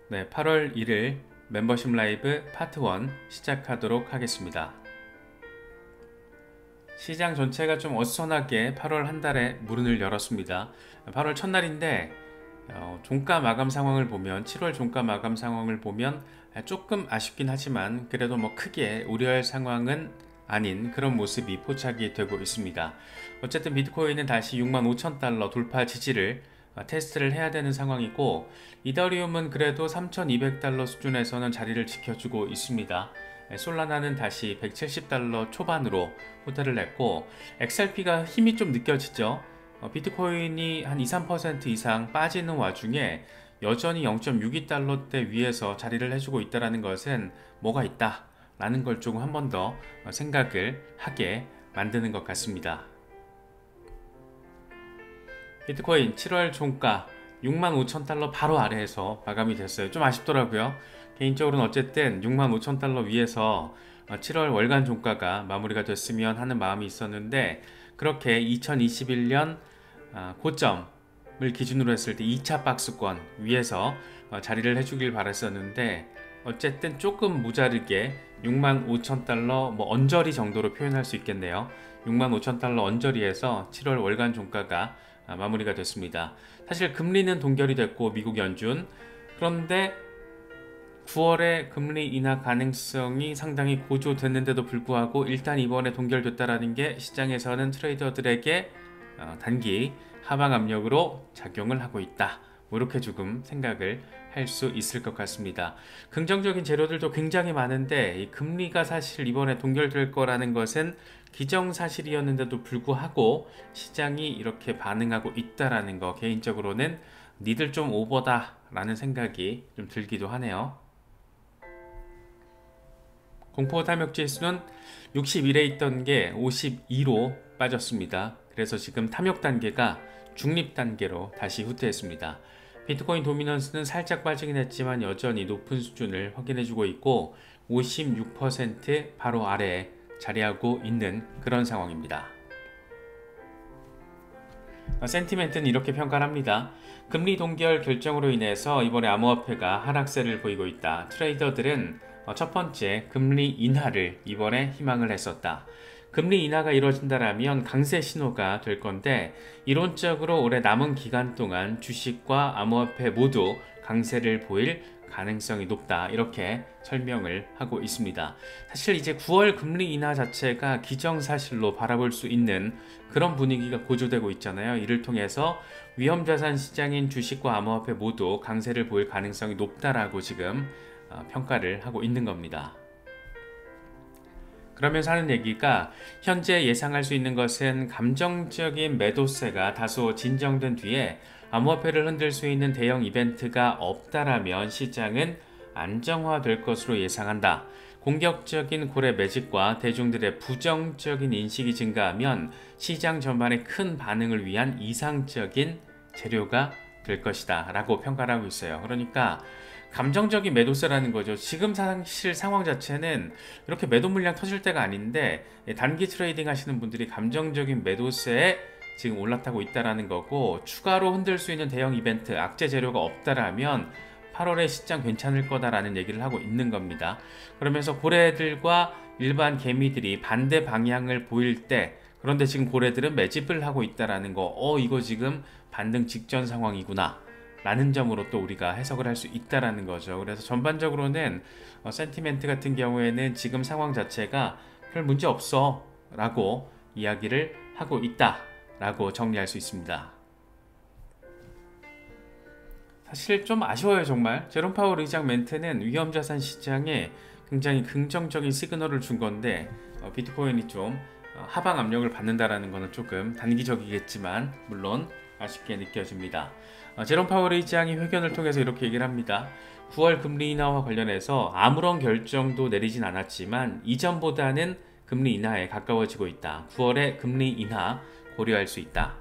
네, 8월 1일 멤버십 라이브 파트 1 시작하도록 하겠습니다. 시장 전체가 좀 어수선하게 8월 한 달에 문을 열었습니다. 8월 첫날인데 종가 마감 상황을 보면 7월 종가 마감 상황을 보면 조금 아쉽긴 하지만 그래도 뭐 크게 우려할 상황은 아닌 그런 모습이 포착이 되고 있습니다. 어쨌든 비트코인은 다시 65,000달러 돌파 지지를 테스트를 해야 되는 상황이고, 이더리움은 그래도 3,200달러 수준에서는 자리를 지켜주고 있습니다. 솔라나는 다시 170달러 초반으로 호텔을 냈고, XRP가 힘이 좀 느껴지죠. 비트코인이 한 2~3% 이상 빠지는 와중에 여전히 0.62달러대 위에서 자리를 해주고 있다는 것은 뭐가 있다 라는 걸 조금 한 번 더 생각을 하게 만드는 것 같습니다. 비트코인 7월 종가 65,000달러 바로 아래에서 마감이 됐어요. 좀 아쉽더라고요. 개인적으로는 어쨌든 65,000달러 위에서 7월 월간 종가가 마무리가 됐으면 하는 마음이 있었는데, 그렇게 2021년 고점을 기준으로 했을 때 2차 박스권 위에서 자리를 해주길 바랐었는데, 어쨌든 조금 모자르게 65,000달러 언저리 정도로 표현할 수 있겠네요. 65,000달러 언저리에서 7월 월간 종가가 마무리가 됐습니다. 사실 금리는 동결이 됐고 미국 연준, 그런데 9월에 금리 인하 가능성이 상당히 고조됐는데도 불구하고 일단 이번에 동결됐다라는 게 시장에서는 트레이더들에게 단기 하방 압력으로 작용을 하고 있다, 이렇게 조금 생각을 할 수 있을 것 같습니다. 긍정적인 재료들도 굉장히 많은데 이 금리가 사실 이번에 동결될 거라는 것은 기정사실이었는데도 불구하고 시장이 이렇게 반응하고 있다라는 거, 개인적으로는 니들 좀 오버다 라는 생각이 좀 들기도 하네요. 공포 탐욕 지수는 61에 있던 게 52로 빠졌습니다. 그래서 지금 탐욕 단계가 중립 단계로 다시 후퇴했습니다. 비트코인 도미넌스는 살짝 빠지긴 했지만 여전히 높은 수준을 확인해주고 있고 56% 바로 아래에 자리하고 있는 그런 상황입니다. 센티멘트는 이렇게 평가를 합니다. 금리 동결 결정으로 인해서 이번에 암호화폐가 하락세를 보이고 있다. 트레이더들은 첫 번째 금리 인하를 이번에 희망을 했었다. 금리 인하가 이루어진다면 강세 신호가 될 건데, 이론적으로 올해 남은 기간 동안 주식과 암호화폐 모두 강세를 보일 가능성이 높다, 이렇게 설명을 하고 있습니다. 사실 이제 9월 금리 인하 자체가 기정사실로 바라볼 수 있는 그런 분위기가 고조되고 있잖아요. 이를 통해서 위험자산 시장인 주식과 암호화폐 모두 강세를 보일 가능성이 높다라고 지금 평가를 하고 있는 겁니다. 그러면서 하는 얘기가, 현재 예상할 수 있는 것은 감정적인 매도세가 다소 진정된 뒤에 암호화폐를 흔들 수 있는 대형 이벤트가 없다라면 시장은 안정화될 것으로 예상한다. 공격적인 고래 매집과 대중들의 부정적인 인식이 증가하면 시장 전반의 큰 반응을 위한 이상적인 재료가 될 것이다 라고 평가를 하고 있어요. 그러니까 감정적인 매도세라는 거죠. 지금 사실 상황 자체는 이렇게 매도 물량 터질 때가 아닌데, 단기 트레이딩 하시는 분들이 감정적인 매도세에 지금 올라타고 있다라는 거고, 추가로 흔들 수 있는 대형 이벤트, 악재 재료가 없다라면 8월에 시장 괜찮을 거다라는 얘기를 하고 있는 겁니다. 그러면서 고래들과 일반 개미들이 반대 방향을 보일 때, 그런데 지금 고래들은 매집을 하고 있다라는 거, 이거 지금 반등 직전 상황이구나 라는 점으로 또 우리가 해석을 할 수 있다라는 거죠. 그래서 전반적으로는 센티멘트 같은 경우에는 지금 상황 자체가 별 문제 없어 라고 이야기를 하고 있다 라고 정리할 수 있습니다. 사실 좀 아쉬워요. 정말 제롬 파월 의장 멘트는 위험자산 시장에 굉장히 긍정적인 시그널을 준 건데, 비트코인이 좀 하방 압력을 받는다라는 것은 조금 단기적이겠지만 물론 아쉽게 느껴집니다. 제롬 파월 의장이 회견을 통해서 이렇게 얘기를 합니다. 9월 금리 인하와 관련해서 아무런 결정도 내리진 않았지만 이전보다는 금리 인하에 가까워지고 있다. 9월에 금리 인하 고려할 수 있다.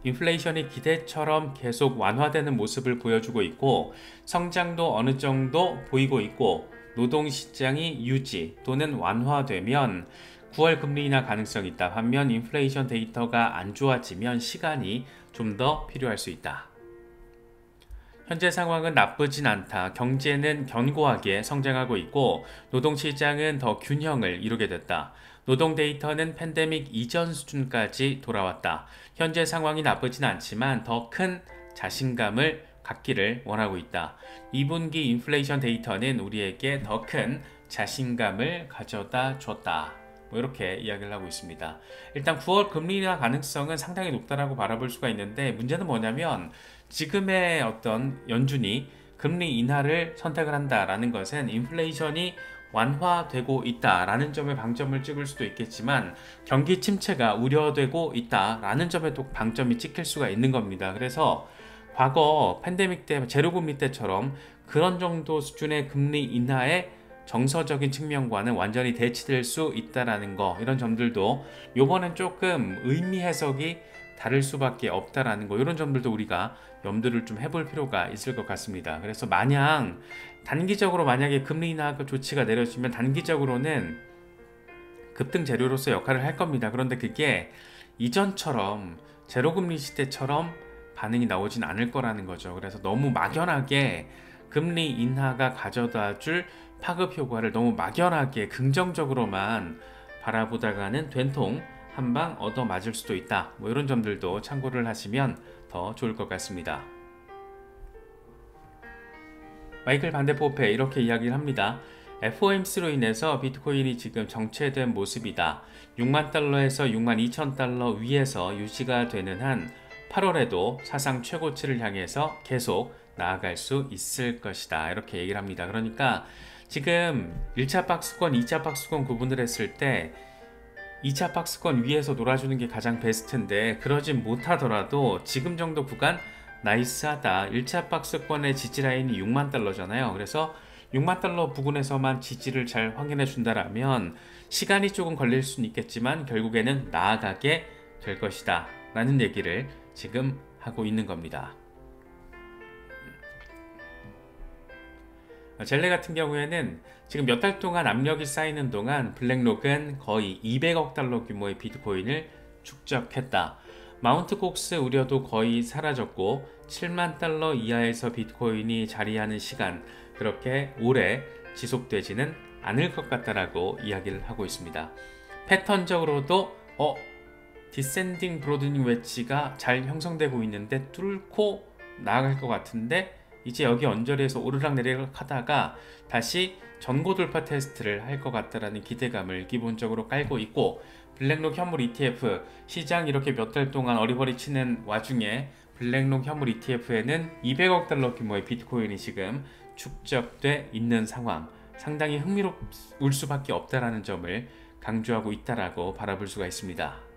인플레이션이 기대처럼 계속 완화되는 모습을 보여주고 있고, 성장도 어느 정도 보이고 있고, 노동시장이 유지 또는 완화되면 9월 금리 인하 가능성이 있다. 반면 인플레이션 데이터가 안 좋아지면 시간이 좀 더 필요할 수 있다. 현재 상황은 나쁘진 않다. 경제는 견고하게 성장하고 있고 노동시장은 더 균형을 이루게 됐다. 노동 데이터는 팬데믹 이전 수준까지 돌아왔다. 현재 상황이 나쁘진 않지만 더 큰 자신감을 갖기를 원하고 있다. 2분기 인플레이션 데이터는 우리에게 더 큰 자신감을 가져다 줬다. 뭐 이렇게 이야기를 하고 있습니다. 일단 9월 금리 인하 가능성은 상당히 높다라고 바라볼 수가 있는데 문제는 뭐냐면 지금의 어떤 연준이 금리 인하를 선택을 한다라는 것은 인플레이션이 완화되고 있다라는 점에 방점을 찍을 수도 있겠지만 경기 침체가 우려되고 있다라는 점에 또 방점이 찍힐 수가 있는 겁니다. 그래서 과거 팬데믹 때 제로금리 때처럼 그런 정도 수준의 금리 인하에 정서적인 측면과는 완전히 대치될 수 있다라는 거, 이런 점들도 요번엔 조금 의미 해석이 다를 수밖에 없다라는 거, 이런 점들도 우리가 염두를 좀 해볼 필요가 있을 것 같습니다. 그래서 마냥 단기적으로 만약에 금리 인하 조치가 내려지면 단기적으로는 급등 재료로서 역할을 할 겁니다. 그런데 그게 이전처럼 제로금리 시대처럼 반응이 나오진 않을 거라는 거죠. 그래서 너무 막연하게 금리 인하가 가져다 줄 파급 효과를 너무 막연하게 긍정적으로만 바라보다가는 된통 한방 얻어 맞을 수도 있다. 뭐 이런 점들도 참고를 하시면 더 좋을 것 같습니다. 마이클 반데포페 이렇게 이야기를 합니다. FOMC로 인해서 비트코인이 지금 정체된 모습이다. 6만 달러에서 6만 2천 달러 위에서 유지가 되는 한 8월에도 사상 최고치를 향해서 계속 나아갈 수 있을 것이다. 이렇게 얘기를 합니다. 그러니까 지금 1차 박스권, 2차 박스권 구분을 했을 때 2차 박스권 위에서 놀아주는 게 가장 베스트인데 그러진 못하더라도 지금 정도 구간 나이스하다. 1차 박스권의 지지라인이 6만 달러잖아요. 그래서 6만 달러 부근에서만 지지를 잘 확인해 준다라면 시간이 조금 걸릴 수는 있겠지만 결국에는 나아가게 될 것이다 라는 얘기를 지금 하고 있는 겁니다. 젤레 같은 경우에는 지금 몇 달 동안 압력이 쌓이는 동안 블랙록은 거의 200억 달러 규모의 비트코인을 축적했다. 마운트 곡스 우려도 거의 사라졌고 7만 달러 이하에서 비트코인이 자리하는 시간 그렇게 오래 지속되지는 않을 것 같다라고 이야기를 하고 있습니다. 패턴적으로도 디센딩 브로드닝 웨지가 잘 형성되고 있는데 뚫고 나아갈 것 같은데 이제 여기 언저리에서 오르락 내리락 하다가 다시 전고 돌파 테스트를 할 것 같다라는 기대감을 기본적으로 깔고 있고 블랙록 현물 ETF 시장 이렇게 몇 달 동안 어리버리 치는 와중에 블랙록 현물 ETF에는 200억 달러 규모의 비트코인이 지금 축적돼 있는 상황, 상당히 흥미로울 수밖에 없다라는 점을 강조하고 있다라고 바라볼 수가 있습니다.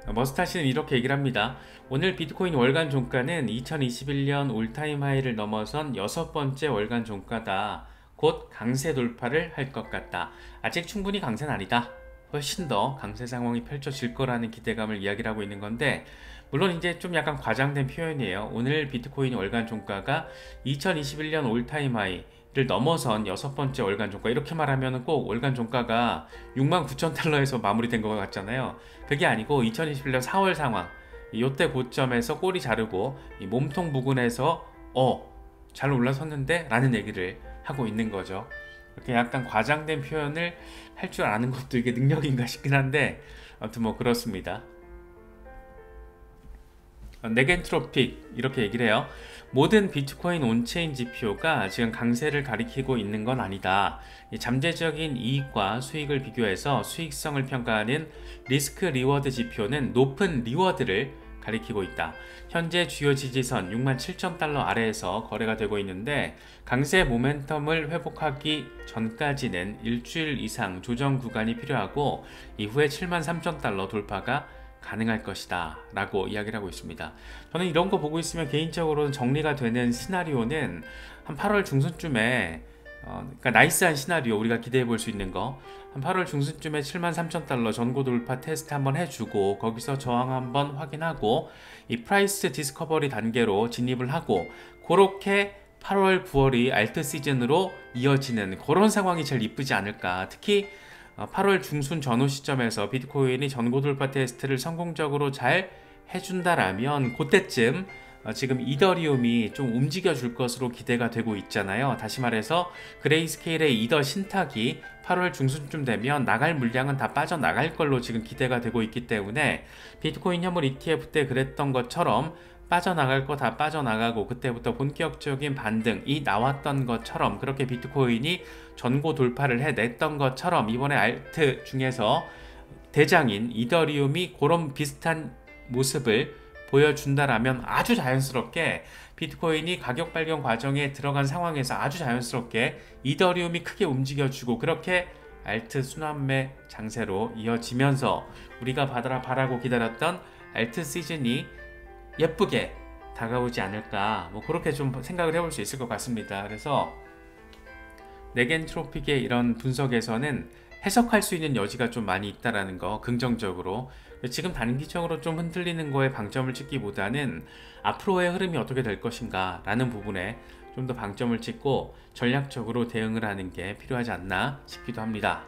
머스타시는 이렇게 얘기를 합니다. 오늘 비트코인 월간 종가는 2021년 올타임 하이를 넘어선 6번째 월간 종가다. 곧 강세 돌파를 할 것 같다. 아직 충분히 강세는 아니다. 훨씬 더 강세 상황이 펼쳐질 거라는 기대감을 이야기를 하고 있는 건데 물론 이제 좀 약간 과장된 표현이에요. 오늘 비트코인 월간 종가가 2021년 올타임 하이를 넘어선 6번째 월간 종가, 이렇게 말하면 꼭 월간 종가가 69,000달러에서 마무리된 것 같잖아요. 그게 아니고 2021년 4월 상황, 이때 고점에서 꼬리 자르고 이 몸통 부근에서 잘 올라섰는데 라는 얘기를 하고 있는 거죠. 이렇게 약간 과장된 표현을 할 줄 아는 것도 이게 능력인가 싶긴 한데 아무튼 뭐 그렇습니다. 네겐트로픽 이렇게 얘기를 해요. 모든 비트코인 온체인 지표가 지금 강세를 가리키고 있는 건 아니다. 잠재적인 이익과 수익을 비교해서 수익성을 평가하는 리스크 리워드 지표는 높은 리워드를 가리키고 있다. 현재 주요 지지선 67,000달러 아래에서 거래가 되고 있는데 강세 모멘텀을 회복하기 전까지는 일주일 이상 조정 구간이 필요하고 이후에 73,000달러 돌파가 가능할 것이다 라고 이야기를 하고 있습니다. 저는 이런 거 보고 있으면 개인적으로는 정리가 되는 시나리오는 한 8월 중순쯤에 그러니까 나이스한 시나리오, 우리가 기대해 볼 수 있는 거 한 8월 중순쯤에 73,000달러 전고 돌파 테스트 한번 해주고 거기서 저항 한번 확인하고 이 프라이스 디스커버리 단계로 진입을 하고 그렇게 8월 9월이 알트 시즌으로 이어지는 그런 상황이 제일 이쁘지 않을까. 특히 8월 중순 전후 시점에서 비트코인이 전고 돌파 테스트를 성공적으로 잘 해준다라면 그때쯤 지금 이더리움이 좀 움직여 줄 것으로 기대가 되고 있잖아요. 다시 말해서 그레이스케일의 이더 신탁이 8월 중순쯤 되면 나갈 물량은 다 빠져나갈 걸로 지금 기대가 되고 있기 때문에 비트코인 현물 ETF 때 그랬던 것처럼 빠져나갈 거 다 빠져나가고 그때부터 본격적인 반등이 나왔던 것처럼 그렇게 비트코인이 전고 돌파를 해냈던 것처럼 이번에 알트 중에서 대장인 이더리움이 그런 비슷한 모습을 보여준다라면 아주 자연스럽게 비트코인이 가격 발견 과정에 들어간 상황에서 아주 자연스럽게 이더리움이 크게 움직여주고 그렇게 알트 순환매 장세로 이어지면서 우리가 바라고 기다렸던 알트 시즌이 예쁘게 다가오지 않을까 뭐 그렇게 좀 생각을 해볼 수 있을 것 같습니다. 그래서 네겐트로픽의 이런 분석에서는 해석할 수 있는 여지가 좀 많이 있다라는 거 긍정적으로 지금 단기적으로 좀 흔들리는 거에 방점을 찍기보다는 앞으로의 흐름이 어떻게 될 것인가 라는 부분에 좀 더 방점을 찍고 전략적으로 대응을 하는 게 필요하지 않나 싶기도 합니다.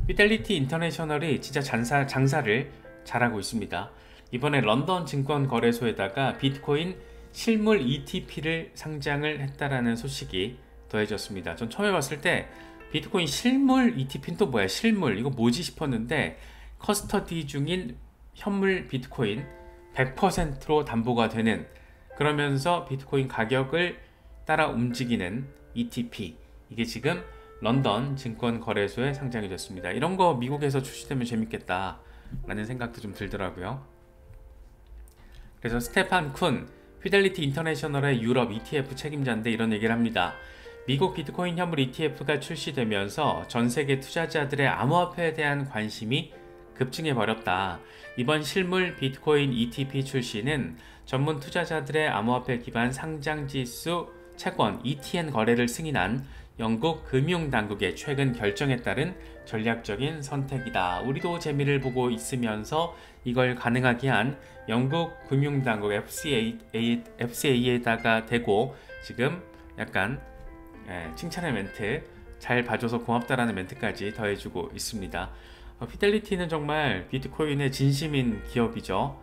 피델리티 인터내셔널이 진짜 장사를 잘하고 있습니다. 이번에 런던 증권 거래소에다가 비트코인 실물 ETP를 상장을 했다라는 소식이 더해졌습니다. 전 처음에 봤을 때 비트코인 실물 ETP는 또 뭐야 실물 이거 뭐지 싶었는데 커스터디 중인 현물 비트코인 100%로 담보가 되는 그러면서 비트코인 가격을 따라 움직이는 ETP 이게 지금 런던 증권 거래소에 상장이 됐습니다. 이런 거 미국에서 출시되면 재밌겠다 라는 생각도 좀 들더라고요. 그래서 스테판 쿤 피델리티 인터내셔널의 유럽 ETF 책임자인데 이런 얘기를 합니다. 미국 비트코인 현물 ETF가 출시되면서 전 세계 투자자들의 암호화폐에 대한 관심이 급증해 버렸다. 이번 실물 비트코인 ETP 출시는 전문 투자자들의 암호화폐 기반 상장지수 채권 ETN 거래를 승인한 영국 금융당국의 최근 결정에 따른 전략적인 선택이다. 우리도 재미를 보고 있으면서 이걸 가능하게 한 영국 금융당국 FCA에다가 대고 지금 약간 칭찬의 멘트 잘 봐줘서 고맙다라는 멘트까지 더해주고 있습니다. 피델리티는 정말 비트코인의 진심인 기업이죠.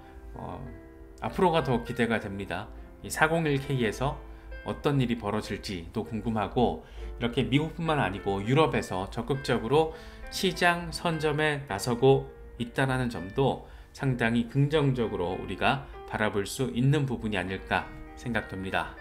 앞으로가 더 기대가 됩니다. 이 401K에서 어떤 일이 벌어질지도 궁금하고 이렇게 미국뿐만 아니고 유럽에서 적극적으로 시장 선점에 나서고 있다는 점도 상당히 긍정적으로 우리가 바라볼 수 있는 부분이 아닐까 생각됩니다.